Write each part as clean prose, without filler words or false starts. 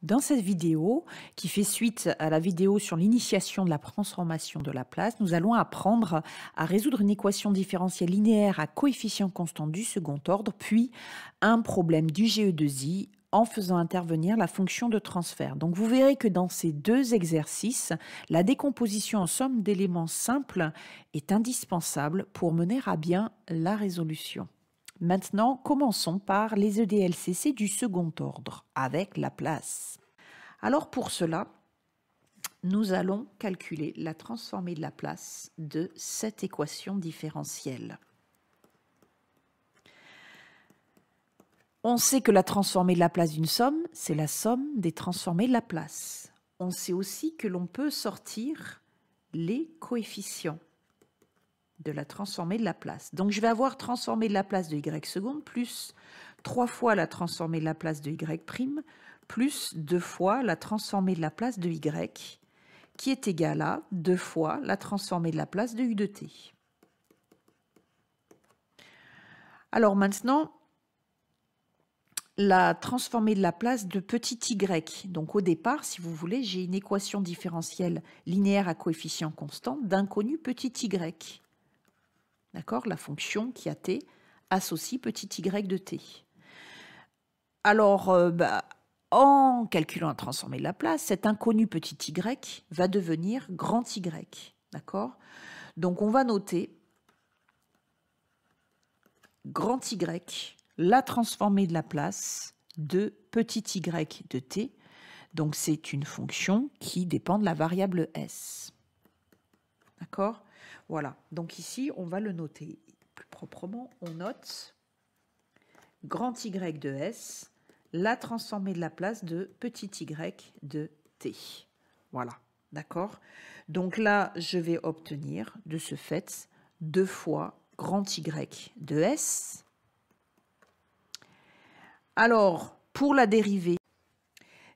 Dans cette vidéo, qui fait suite à la vidéo sur l'initiation de la transformation de Laplace, nous allons apprendre à résoudre une équation différentielle linéaire à coefficient constant du second ordre, puis un problème du GE2I en faisant intervenir la fonction de transfert. Donc vous verrez que dans ces deux exercices, la décomposition en somme d'éléments simples est indispensable pour mener à bien la résolution. Maintenant, commençons par les EDLCC du second ordre avec Laplace. Alors pour cela, nous allons calculer la transformée de Laplace de cette équation différentielle. On sait que la transformée de Laplace d'une somme, c'est la somme des transformées de Laplace. On sait aussi que l'on peut sortir les coefficients de la transformée de Laplace. Donc je vais avoir transformée de Laplace de y seconde plus 3 fois la transformée de Laplace de y prime plus 2 fois la transformée de Laplace de y qui est égale à 2 fois la transformée de Laplace de u de t. Alors maintenant, la transformée de Laplace de petit y. Donc au départ, si vous voulez, j'ai une équation différentielle linéaire à coefficient constant d'inconnu petit y. D'accord? La fonction qui a t associe petit y de t. Alors, en calculant la transformée de Laplace, cet inconnu petit y va devenir grand Y. D'accord? Donc on va noter grand Y, la transformée de Laplace de petit y de t. Donc c'est une fonction qui dépend de la variable s. D'accord? Voilà, donc ici, on va le noter plus proprement. On note grand Y de S, la transformée de Laplace de petit y de t. Voilà, d'accord? Donc là, je vais obtenir de ce fait 2 fois grand Y de S. Alors, pour la dérivée,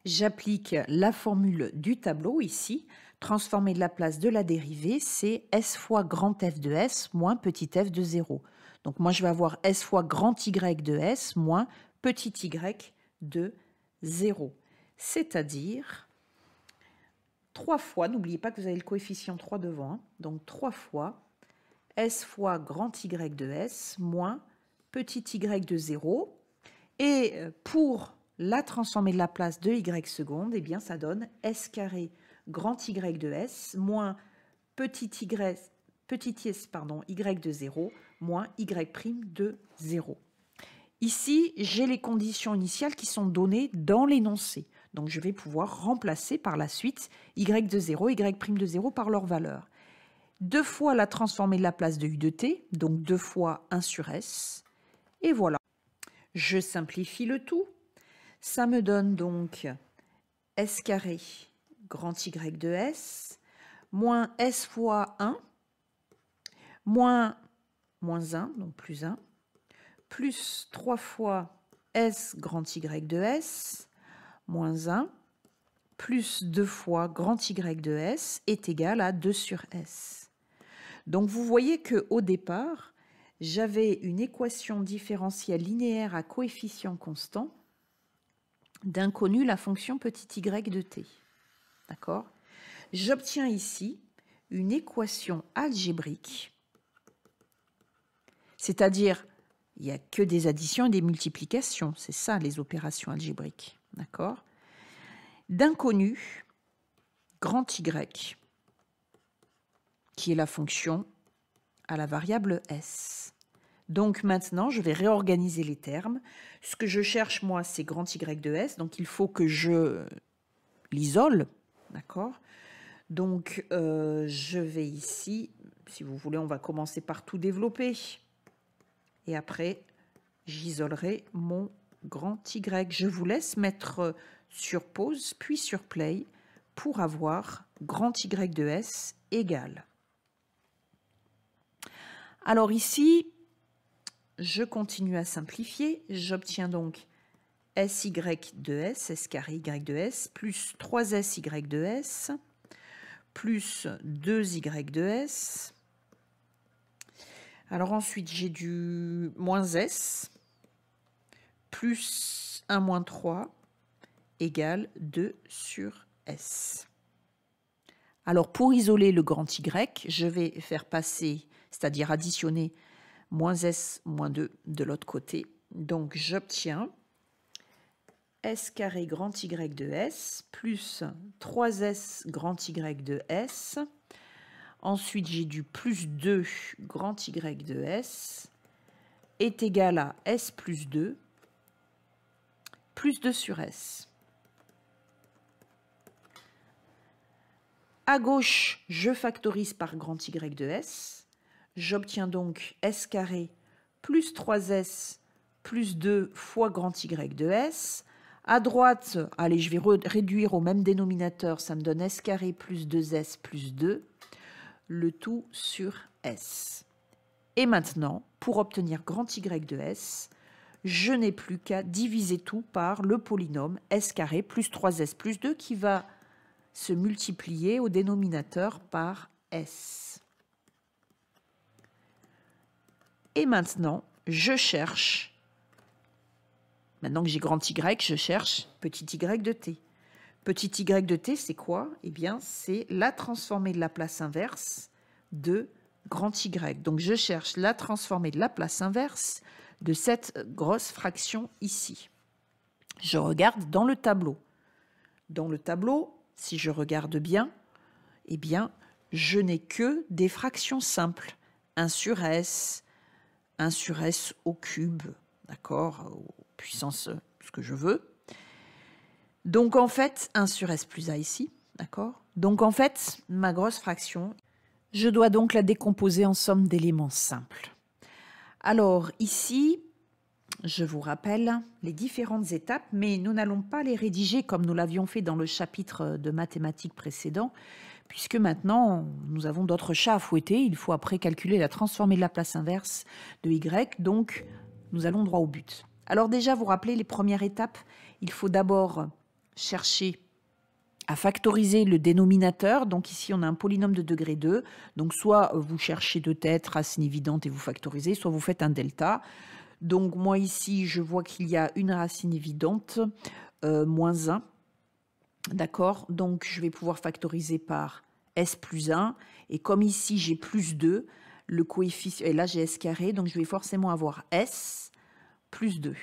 j'applique la formule du tableau ici. Transformée de Laplace de la dérivée, c'est S fois grand F de S moins petit f de 0. Donc moi, je vais avoir S fois grand Y de S moins petit y de 0. C'est-à-dire 3 fois, n'oubliez pas que vous avez le coefficient 3 devant, donc 3 fois S fois grand Y de S moins petit y de 0. Et pour la transformée de Laplace de y seconde, eh bien, ça donne S carré grand Y de S moins petit y de 0 moins y' de 0. Ici, j'ai les conditions initiales qui sont données dans l'énoncé. Donc, je vais pouvoir remplacer par la suite y de 0 et y' de 0 par leur valeur. 2 fois la transformée de Laplace de u de t, donc 2 fois 1 sur s. Et voilà. Je simplifie le tout. Ça me donne donc s carré grand Y de S, moins S fois 1, moins 1, donc plus 1, plus 3 fois S grand Y de S, moins 1, plus 2 fois grand Y de S est égal à 2 sur S. Donc vous voyez qu'au départ, j'avais une équation différentielle linéaire à coefficient constant d'inconnu la fonction petit y de t. D'accord? J'obtiens ici une équation algébrique, c'est-à-dire il n'y a que des additions et des multiplications, c'est ça les opérations algébriques, d'accord? D'inconnu grand Y, qui est la fonction à la variable S. Donc maintenant, je vais réorganiser les termes. Ce que je cherche, moi, c'est grand Y de S, donc il faut que je l'isole, d'accord? Donc, je vais ici, si vous voulez, on va commencer par tout développer. Et après, j'isolerai mon grand Y. Je vous laisse mettre sur pause, puis sur play, pour avoir grand Y de S égale. Alors ici, je continue à simplifier. J'obtiens donc SY de S, S carré Y de S, plus 3SY de S, plus 2y de s. Alors ensuite, j'ai du moins s, plus 1 moins 3, égale 2 sur S. Alors, pour isoler le grand Y, je vais faire passer, c'est-à-dire additionner moins S moins 2 de l'autre côté. Donc, j'obtiens S carré grand Y de S plus 3S grand Y de S. Ensuite, j'ai du plus 2 grand Y de S est égal à S plus 2 sur S. À gauche, je factorise par grand Y de S. J'obtiens donc S carré plus 3S plus 2 fois grand Y de S. À droite, allez, je vais réduire au même dénominateur, ça me donne S carré plus 2S plus 2, le tout sur S. Et maintenant, pour obtenir grand Y de S, je n'ai plus qu'à diviser tout par le polynôme S carré plus 3S plus 2 qui va se multiplier au dénominateur par S. Et maintenant, je cherche, maintenant que j'ai grand Y, je cherche petit y de t. Petit y de t, c'est quoi? Eh bien, c'est la transformée de la place inverse de grand Y. Donc, je cherche la transformée de la place inverse de cette grosse fraction ici. Je regarde dans le tableau. Dans le tableau, si je regarde bien, eh bien, je n'ai que des fractions simples. 1 sur S au cube, d'accord, puissance ce que je veux. Donc, en fait, 1 sur S plus A ici, d'accord. Donc, en fait, ma grosse fraction, je dois donc la décomposer en somme d'éléments simples. Alors, ici, je vous rappelle les différentes étapes, mais nous n'allons pas les rédiger comme nous l'avions fait dans le chapitre de mathématiques précédent, puisque maintenant, nous avons d'autres chats à fouetter. Il faut après calculer la transformée de la place inverse de Y, donc nous allons droit au but. Alors déjà, vous rappelez les premières étapes, il faut d'abord chercher à factoriser le dénominateur. Donc ici, on a un polynôme de degré 2. Donc soit vous cherchez deux têtes, racine évidente et vous factorisez, soit vous faites un delta. Donc moi ici, je vois qu'il y a une racine évidente, moins 1. D'accord? Donc je vais pouvoir factoriser par S plus 1. Et comme ici, j'ai plus 2, le coefficient, et là j'ai S carré, donc je vais forcément avoir S plus 2.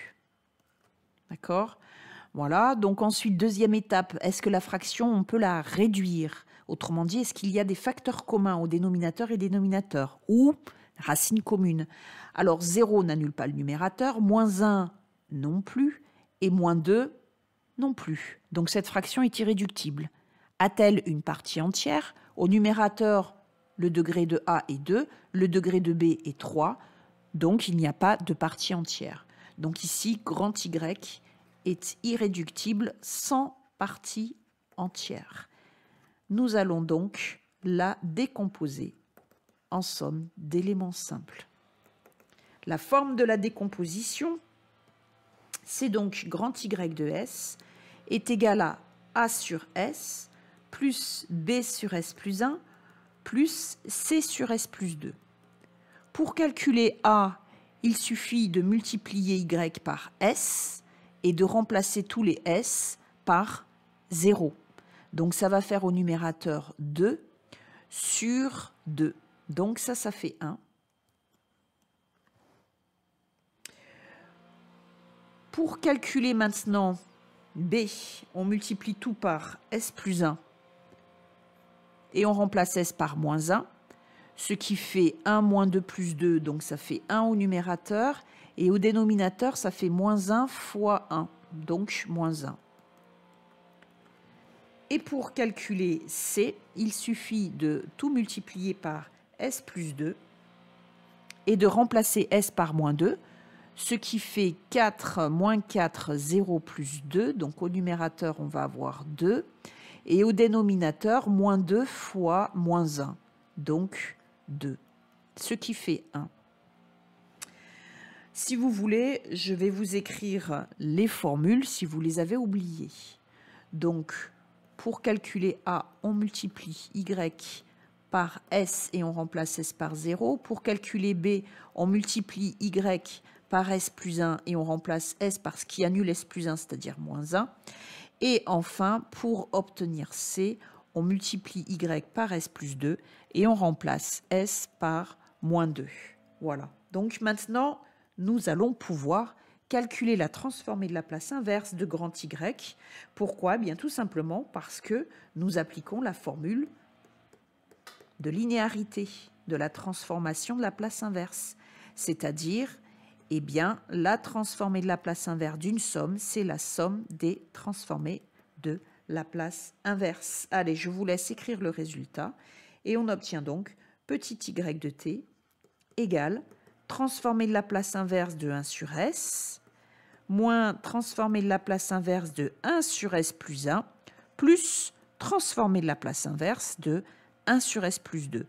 D'accord? Voilà, donc ensuite, deuxième étape, est-ce que la fraction, on peut la réduire? Autrement dit, est-ce qu'il y a des facteurs communs au dénominateur et dénominateur? Ou racines communes? Alors, 0 n'annule pas le numérateur, moins 1 non plus, et moins 2 non plus. Donc, cette fraction est irréductible. A-t-elle une partie entière? Au numérateur, le degré de A est 2, le degré de B est 3, donc il n'y a pas de partie entière. Donc ici, grand Y est irréductible sans partie entière. Nous allons donc la décomposer en somme d'éléments simples. La forme de la décomposition, c'est donc grand Y de S est égal à A sur S plus B sur S plus 1 plus C sur S plus 2. Pour calculer A, il suffit de multiplier Y par S et de remplacer tous les S par 0. Donc, ça va faire au numérateur 2 sur 2. Donc, ça fait 1. Pour calculer maintenant B, on multiplie tout par S plus 1 et on remplace S par moins 1, ce qui fait 1 moins 2 plus 2, donc ça fait 1 au numérateur. Et au dénominateur, ça fait moins 1 fois 1, donc moins 1. Et pour calculer C, il suffit de tout multiplier par S plus 2 et de remplacer S par moins 2, ce qui fait 4 moins 4, 0 plus 2. Donc au numérateur, on va avoir 2. Et au dénominateur, moins 2 fois moins 1, donc 2, ce qui fait 1. Si vous voulez, je vais vous écrire les formules si vous les avez oubliées. Donc, pour calculer A, on multiplie Y par S et on remplace S par 0. Pour calculer B, on multiplie Y par S plus 1 et on remplace S par ce qui annule S plus 1, c'est-à-dire moins 1. Et enfin, pour obtenir C, on multiplie Y par S plus 2 et on remplace S par moins 2. Voilà. Donc maintenant, nous allons pouvoir calculer la transformée de la place inverse de grand Y. Pourquoi? Bien tout simplement parce que nous appliquons la formule de linéarité de la transformation de la place inverse. C'est-à-dire, eh bien, la transformée de la place inverse d'une somme, c'est la somme des transformées de la place inverse. Allez, je vous laisse écrire le résultat. Et on obtient donc petit y de t égale transformée de la place inverse de 1 sur s, moins transformée de la place inverse de 1 sur s plus 1, plus transformée de la place inverse de 1 sur s plus 2.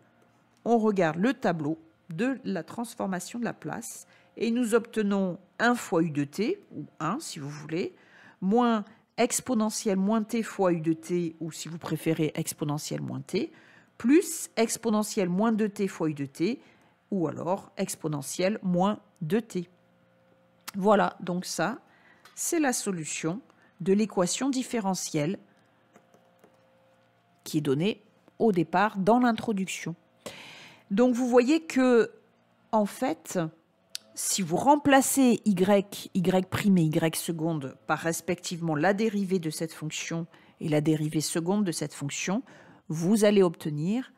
On regarde le tableau de la transformation de la place et nous obtenons 1 fois u de t, ou 1 si vous voulez, moins exponentielle moins t fois u de t, ou si vous préférez exponentielle moins t, plus exponentielle moins 2t fois u de t, ou alors exponentielle moins 2t. Voilà, donc ça, c'est la solution de l'équation différentielle qui est donnée au départ dans l'introduction. Donc vous voyez que, en fait, si vous remplacez y prime et y seconde par respectivement la dérivée de cette fonction et la dérivée seconde de cette fonction, vous allez obtenir,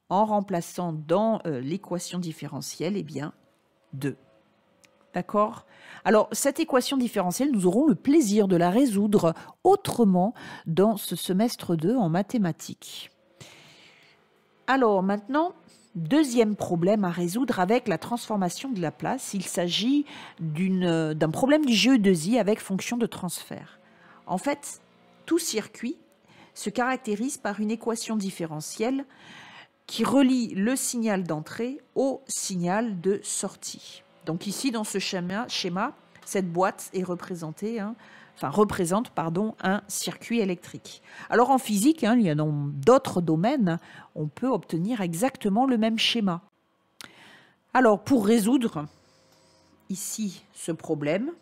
en remplaçant dans l'équation différentielle, eh bien, 2. D'accord? Alors, cette équation différentielle, nous aurons le plaisir de la résoudre autrement dans ce semestre 2 en mathématiques. Alors, maintenant, deuxième problème à résoudre avec la transformation de Laplace. Il s'agit d'un problème du GE2I avec fonction de transfert. En fait, tout circuit se caractérise par une équation différentielle qui relie le signal d'entrée au signal de sortie. Donc ici, dans ce schéma cette boîte est représentée, représente un circuit électrique. Alors en physique, il y a dans d'autres domaines, on peut obtenir exactement le même schéma. Alors pour résoudre ici ce problème,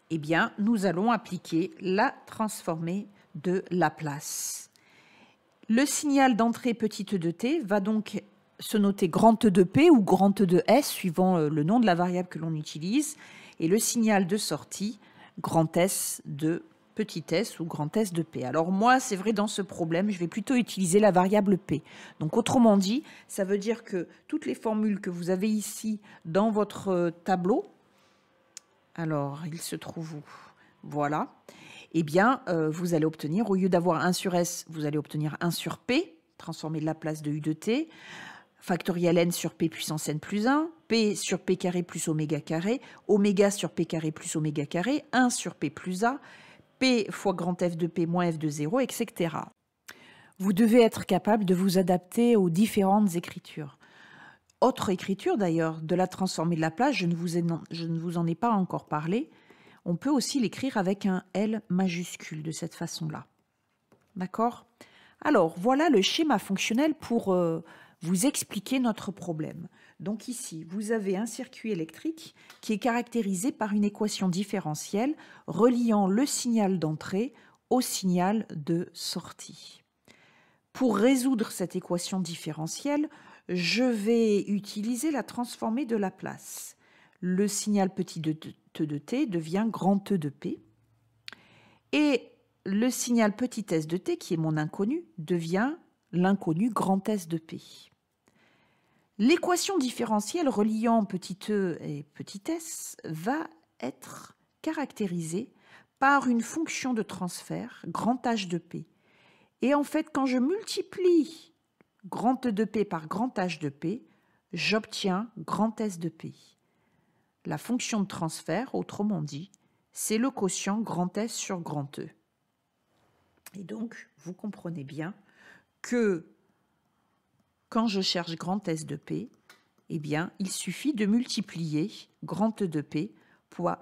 eh bien, nous allons appliquer la transformée de Laplace. Le signal d'entrée petite de t va donc se noter grand E de P ou grand E de S, suivant le nom de la variable que l'on utilise, et le signal de sortie, grand S de petit s ou grand S de P. Alors moi, c'est vrai, dans ce problème, je vais plutôt utiliser la variable P. Donc autrement dit, ça veut dire que toutes les formules que vous avez ici dans votre tableau, alors il se trouve où? Voilà. Eh bien, vous allez obtenir, au lieu d'avoir 1 sur S, vous allez obtenir 1 sur P, transformé de la place de U de T, factoriel n sur P puissance n plus 1, P sur P carré plus oméga carré, oméga sur P carré plus oméga carré, 1 sur P plus A, P fois grand F de P moins F de 0, etc. Vous devez être capable de vous adapter aux différentes écritures. Autre écriture d'ailleurs, de la transformée de Laplace, je ne vous en ai pas encore parlé. On peut aussi l'écrire avec un L majuscule de cette façon-là. D'accord? Alors, voilà le schéma fonctionnel pour vous expliquer notre problème. Donc ici, vous avez un circuit électrique qui est caractérisé par une équation différentielle reliant le signal d'entrée au signal de sortie. Pour résoudre cette équation différentielle, je vais utiliser la transformée de Laplace. Le signal petit de t devient grand E de P. Et le signal petit s de t, qui est mon inconnu, devient l'inconnu grand S de P. L'équation différentielle reliant petit e et petit s va être caractérisée par une fonction de transfert grand H de P. Et en fait, quand je multiplie grand E de P par grand H de P, j'obtiens grand S de P. La fonction de transfert, autrement dit, c'est le quotient grand S sur grand E. Et donc, vous comprenez bien que quand je cherche grand S de P, eh bien, il suffit de multiplier grand E de P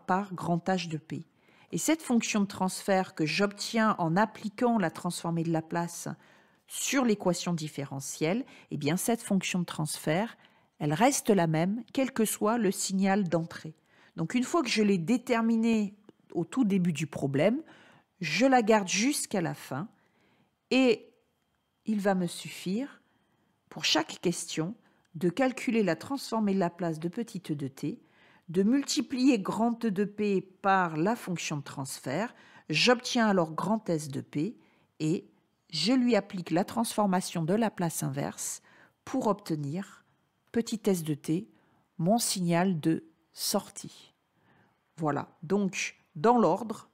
par grand H de P. Et cette fonction de transfert que j'obtiens en appliquant la transformée de Laplace sur l'équation différentielle, eh bien, cette fonction de transfert, elle reste la même, quel que soit le signal d'entrée. Donc, une fois que je l'ai déterminé au tout début du problème, je la garde jusqu'à la fin et il va me suffire, pour chaque question, de calculer la transformée de Laplace de petit e de t, de multiplier grand E de p par la fonction de transfert. J'obtiens alors grand S de p et je lui applique la transformation de Laplace inverse pour obtenir petit s de t, mon signal de sortie. Voilà, donc dans l'ordre,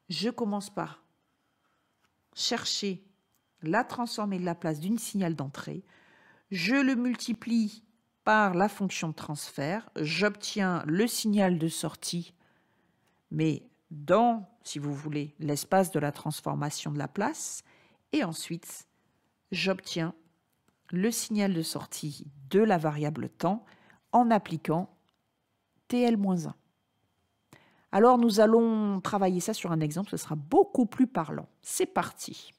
je commence par chercher la transformée de Laplace d'une signal d'entrée, je le multiplie par la fonction de transfert, j'obtiens le signal de sortie, mais dans, si vous voulez, l'espace de la transformation de Laplace, et ensuite, j'obtiens le signal de sortie de la variable temps en appliquant TL-1. Alors, nous allons travailler ça sur un exemple, ce sera beaucoup plus parlant. C'est parti.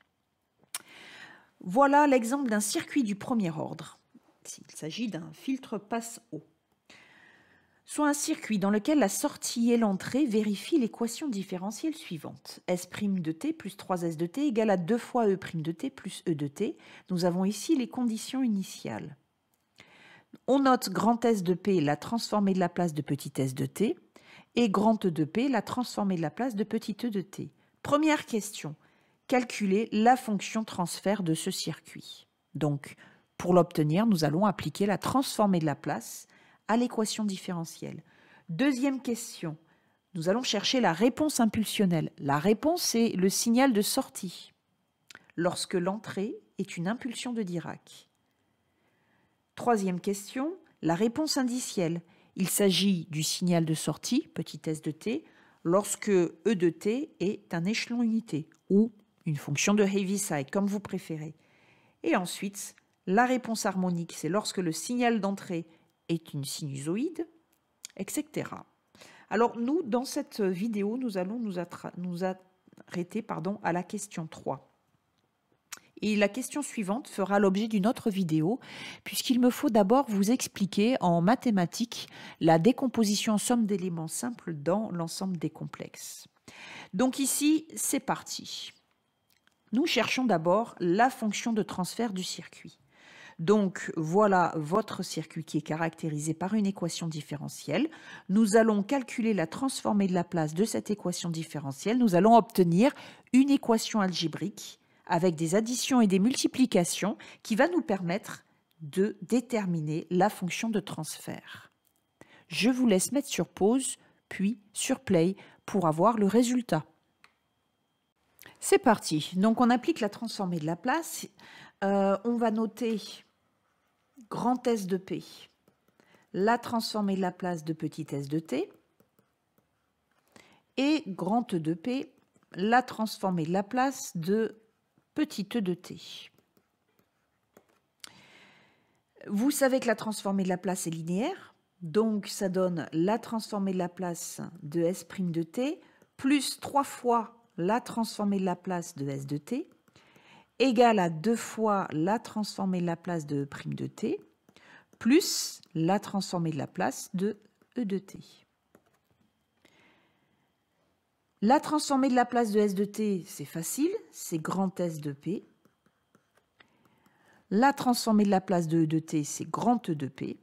Voilà l'exemple d'un circuit du premier ordre. Il s'agit d'un filtre passe-eau. Soit un circuit dans lequel la sortie et l'entrée vérifient l'équation différentielle suivante. S' de t plus 3s de t égale à 2 fois E' de t plus E de t. Nous avons ici les conditions initiales. On note grand S de p, la transformée de Laplace de petit s de t, et grand E de p, la transformée de Laplace de petit e de t. Première question, calculer la fonction transfert de ce circuit. Donc, pour l'obtenir, nous allons appliquer la transformée de Laplace à l'équation différentielle. Deuxième question, nous allons chercher la réponse impulsionnelle. La réponse, c'est le signal de sortie, lorsque l'entrée est une impulsion de Dirac. Troisième question, la réponse indicielle. Il s'agit du signal de sortie, petit s de t, lorsque E de t est un échelon unité, ou une fonction de Heaviside, comme vous préférez. Et ensuite, la réponse harmonique, c'est lorsque le signal d'entrée est une sinusoïde, etc. Alors nous, dans cette vidéo, nous allons nous arrêter à la question 3. Et la question suivante fera l'objet d'une autre vidéo, puisqu'il me faut d'abord vous expliquer en mathématiques la décomposition en somme d'éléments simples dans l'ensemble des complexes. Donc ici, c'est parti. Nous cherchons d'abord la fonction de transfert du circuit. Donc voilà votre circuit qui est caractérisé par une équation différentielle. Nous allons calculer la transformée de Laplace de cette équation différentielle. Nous allons obtenir une équation algébrique avec des additions et des multiplications qui va nous permettre de déterminer la fonction de transfert. Je vous laisse mettre sur pause, puis sur play pour avoir le résultat. C'est parti. Donc on applique la transformée de Laplace. On va noter grand S de P, la transformée de Laplace de petit s de t, et grand E de P, la transformée de Laplace de petit e de t. Vous savez que la transformée de Laplace est linéaire, donc ça donne la transformée de Laplace de S' de t plus 3 fois la transformée de Laplace de S de t égale à 2 fois la transformée de Laplace de E' de t plus la transformée de Laplace de E de t. La transformée de Laplace de S de t, c'est facile, c'est grand S de P. La transformée de Laplace de E de t, c'est grand E de P.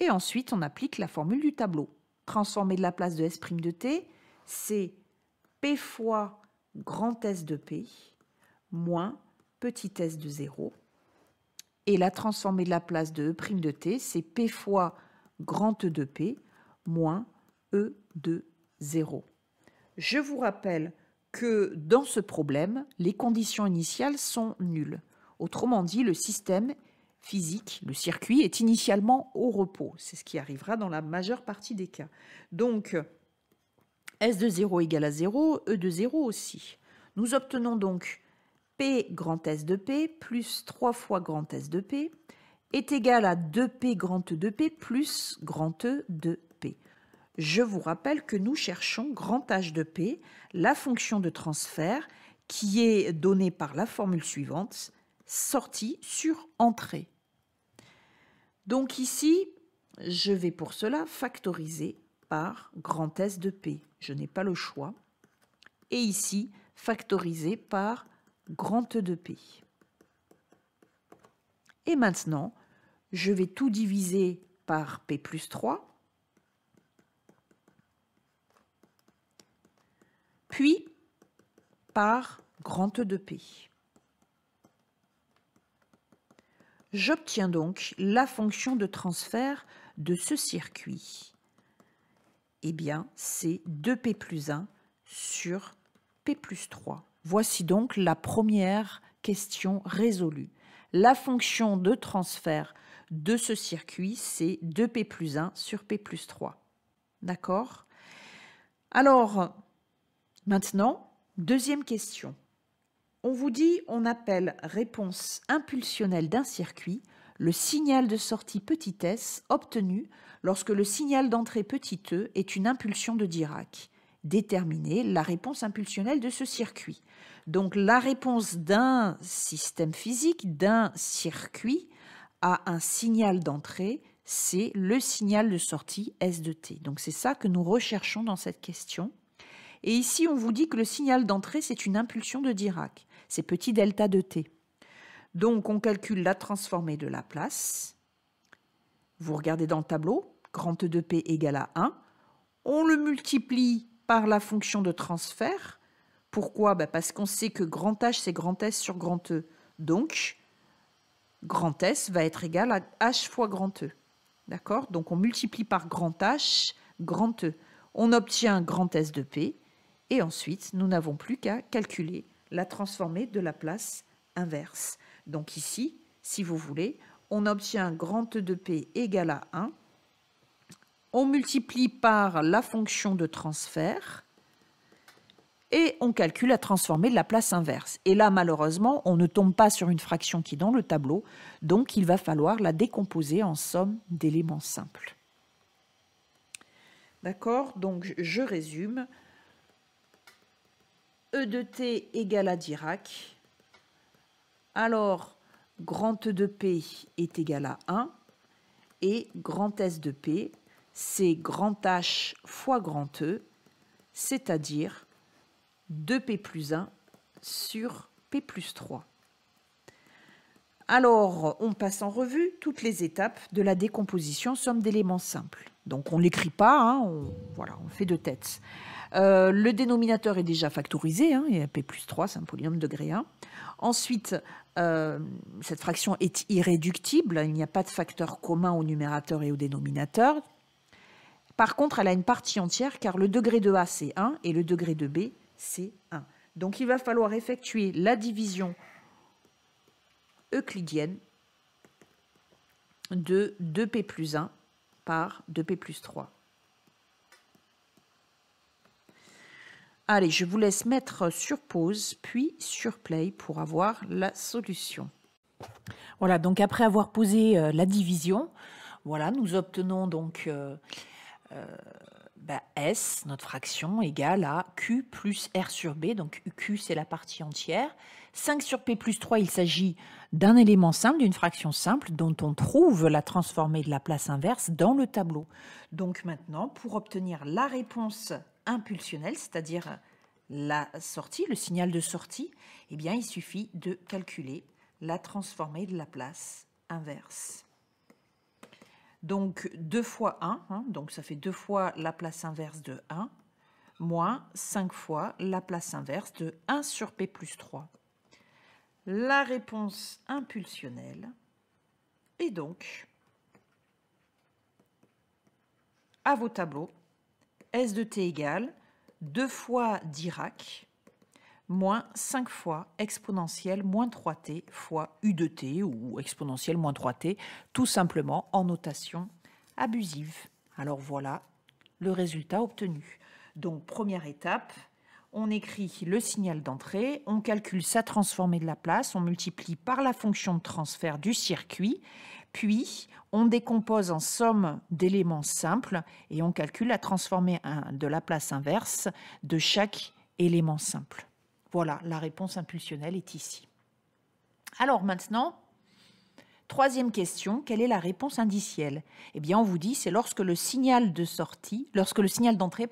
Et ensuite, on applique la formule du tableau. Transformée de Laplace de S' de t, c'est P fois grand S de P moins petit s de 0. Et la transformée de Laplace de E' de t, c'est P fois grand E de P moins E de 0. Je vous rappelle que dans ce problème, les conditions initiales sont nulles. Autrement dit, le système physique, le circuit, est initialement au repos. C'est ce qui arrivera dans la majeure partie des cas. Donc, S de 0 égale à 0, E de 0 aussi. Nous obtenons donc P grand S de P plus 3 fois grand S de P est égal à 2P grand E de P plus grand E de P. Je vous rappelle que nous cherchons grand H de P, la fonction de transfert qui est donnée par la formule suivante, sortie sur entrée. Donc ici, je vais pour cela factoriser par grand S de P. Je n'ai pas le choix. et ici factorisé par grand E de P. Et maintenant, je vais tout diviser par P plus 3, puis par grand E de P. J'obtiens donc la fonction de transfert de ce circuit. Eh bien, c'est 2P plus 1 sur P plus 3. Voici donc la première question résolue. La fonction de transfert de ce circuit, c'est 2P plus 1 sur P plus 3. D'accord? Alors, maintenant, deuxième question. On vous dit, on appelle réponse impulsionnelle d'un circuit le signal de sortie petit s obtenu lorsque le signal d'entrée petit e est une impulsion de Dirac. Déterminer la réponse impulsionnelle de ce circuit. Donc la réponse d'un système physique, d'un circuit, à un signal d'entrée, c'est le signal de sortie S de t. Donc c'est ça que nous recherchons dans cette question. Et ici, on vous dit que le signal d'entrée, c'est une impulsion de Dirac. C'est petit delta de t. Donc, on calcule la transformée de Laplace. Vous regardez dans le tableau, grand E de P égale à 1. On le multiplie par la fonction de transfert. Pourquoi? Parce qu'on sait que grand H, c'est grand S sur grand E. Donc, grand S va être égal à H fois grand E. D'accord? Donc, on multiplie par grand H, grand E. On obtient grand S de P. Et ensuite, nous n'avons plus qu'à calculer la transformée de Laplace inverse. Donc ici, si vous voulez, on obtient grand E de P égale à 1. On multiplie par la fonction de transfert et on calcule la transformée de Laplace inverse. Et là, malheureusement, on ne tombe pas sur une fraction qui est dans le tableau, donc il va falloir la décomposer en somme d'éléments simples. D'accord? Donc je résume. E de t égale à Dirac. Alors, grand E de P est égal à 1 et grand S de P, c'est grand H fois grand E, c'est-à-dire 2P plus 1 sur P plus 3. Alors, on passe en revue toutes les étapes de la décomposition somme d'éléments simples. Donc, on ne l'écrit pas, hein, on fait de tête. Le dénominateur est déjà factorisé, hein, et P plus 3, c'est un polynôme de degré 1. Ensuite, cette fraction est irréductible, il n'y a pas de facteur commun au numérateur et au dénominateur. Par contre, elle a une partie entière car le degré de A, c'est 1 et le degré de B, c'est 1. Donc, il va falloir effectuer la division euclidienne de 2P plus 1 par 2P plus 3. Allez, je vous laisse mettre sur pause, puis sur play pour avoir la solution. Voilà, donc après avoir posé la division, voilà, nous obtenons donc S, notre fraction, égale à Q plus R sur B. Donc Q, c'est la partie entière. 5 sur P plus 3, il s'agit d'un élément simple, d'une fraction simple, dont on trouve la transformée de Laplace inverse dans le tableau. Donc maintenant, pour obtenir la réponse impulsionnelle, c'est-à-dire la sortie, le signal de sortie, eh bien, il suffit de calculer la transformée de Laplace inverse. Donc 2 fois 1, hein, donc ça fait 2 fois Laplace inverse de 1, moins 5 fois Laplace inverse de 1 sur P plus 3. La réponse impulsionnelle est donc, à vos tableaux, S de t égale 2 fois Dirac moins 5 fois exponentielle moins 3t fois u de t ou exponentielle moins 3t, tout simplement en notation abusive. Alors voilà le résultat obtenu. Donc première étape, on écrit le signal d'entrée, on calcule sa transformée de Laplace, on multiplie par la fonction de transfert du circuit, puis on décompose en somme d'éléments simples et on calcule la transformée de Laplace inverse de chaque élément simple. Voilà, la réponse impulsionnelle est ici. Alors maintenant, Troisième question, quelle est la réponse indicielle? Eh bien, on vous dit, c'est lorsque le signal d'entrée,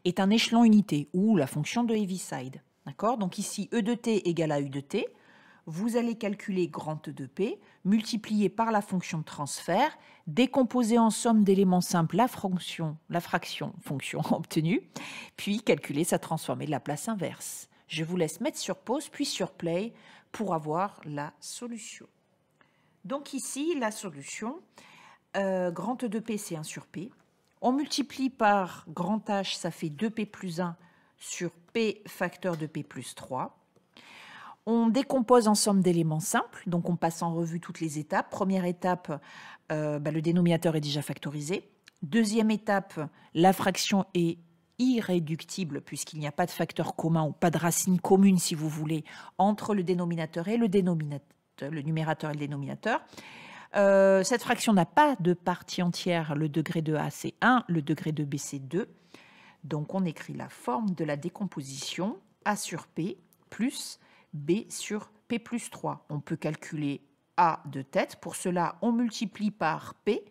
est un échelon unité, ou la fonction de Heaviside. D'accord? Donc ici, E de t égale à U de t. Vous allez calculer grand E de P, multiplié par la fonction de transfert, décomposer en somme d'éléments simples la fraction fonction obtenue, puis calculer sa transformée de Laplace inverse. Je vous laisse mettre sur pause, puis sur play, pour avoir la solution. Donc ici, la solution, grand E de P, c'est 1 sur P. On multiplie par grand H, ça fait 2P plus 1 sur P facteur de P plus 3. On décompose en somme d'éléments simples, donc on passe en revue toutes les étapes. Première étape, le dénominateur est déjà factorisé. Deuxième étape, la fraction est irréductible puisqu'il n'y a pas de facteur commun ou pas de racine commune, si vous voulez, entre le dénominateur et le numérateur et le dénominateur. Cette fraction n'a pas de partie entière. Le degré de A, c'est 1, le degré de B, c'est 2. Donc, on écrit la forme de la décomposition A sur P plus B sur P plus 3. On peut calculer A de tête. Pour cela, on multiplie par P,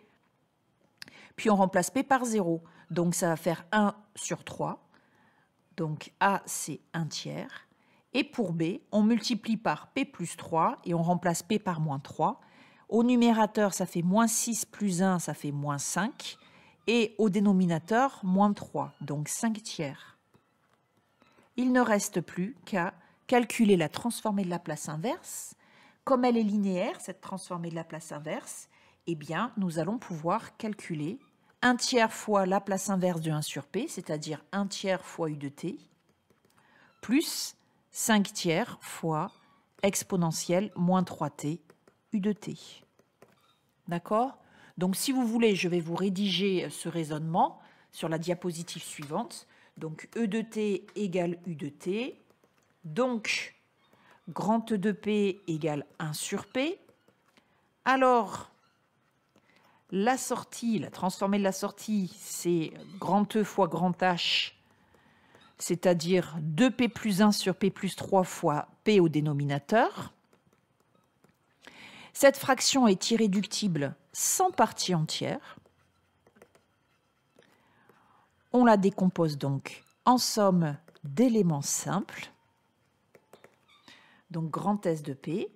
puis on remplace P par 0. Donc, ça va faire 1 sur 3. Donc, A, c'est 1 tiers. Et pour B, on multiplie par P plus 3 et on remplace P par moins 3. Au numérateur, ça fait moins 6 plus 1, ça fait moins 5. Et au dénominateur, moins 3, donc 5 tiers. Il ne reste plus qu'à calculer la transformée de Laplace inverse. Comme elle est linéaire, cette transformée de Laplace inverse, eh bien, nous allons pouvoir calculer 1 tiers fois Laplace inverse de 1 sur P, c'est-à-dire 1 tiers fois U de t, plus 5 tiers fois exponentielle moins 3t U de t. D'accord? Donc, si vous voulez, je vais vous rédiger ce raisonnement sur la diapositive suivante. Donc, E de t égale U de t. Donc, grand E de P égale 1 sur P. Alors, la sortie, la transformée de la sortie, c'est grand E fois grand H, c'est-à-dire 2P plus 1 sur P plus 3 fois P au dénominateur. Cette fraction est irréductible sans partie entière. On la décompose donc en somme d'éléments simples. Donc grand S de P,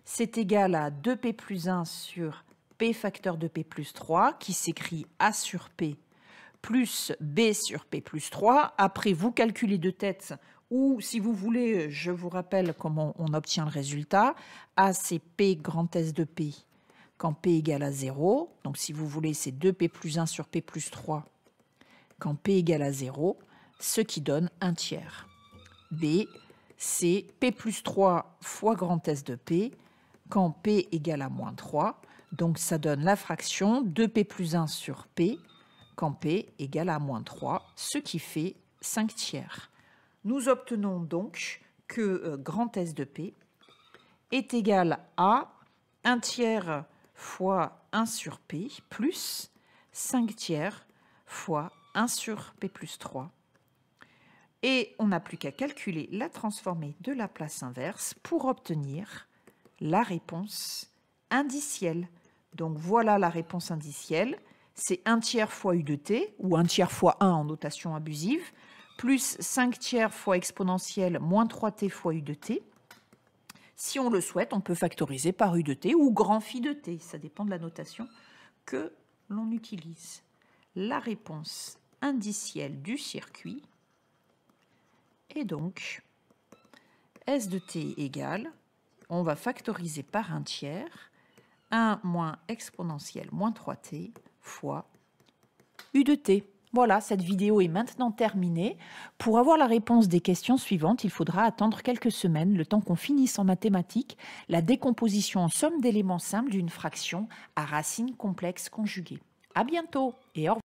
c'est égal à 2P plus 1 sur P facteur de P plus 3, qui s'écrit A sur P plus B sur P plus 3. Après, vous calculez de tête, ou si vous voulez, je vous rappelle comment on obtient le résultat. A, c'est P grand S de P quand P égale à 0. Donc, si vous voulez, c'est 2P plus 1 sur P plus 3 quand P égale à 0, ce qui donne 1 tiers. B, c'est P plus 3 fois grand S de P quand P égale à moins 3. Donc, ça donne la fraction 2P plus 1 sur P quand P égale à moins 3, ce qui fait 5 tiers. Nous obtenons donc que grand S de P est égal à 1 tiers fois 1 sur P plus 5 tiers fois 1 sur P plus 3. Et on n'a plus qu'à calculer la transformée de Laplace inverse pour obtenir la réponse indicielle. Donc voilà la réponse indicielle. C'est 1 tiers fois U de t, ou 1 tiers fois 1 en notation abusive, plus 5 tiers fois exponentielle moins 3t fois U de t. Si on le souhaite, on peut factoriser par U de t ou grand phi de t. Ça dépend de la notation que l'on utilise. La réponse indicielle du circuit est donc S de t égale, on va factoriser par 1 tiers, 1 moins exponentielle moins 3t fois U de t. Voilà, cette vidéo est maintenant terminée. Pour avoir la réponse des questions suivantes, il faudra attendre quelques semaines, le temps qu'on finisse en mathématiques la décomposition en somme d'éléments simples d'une fraction à racine complexe conjuguée. À bientôt et au revoir.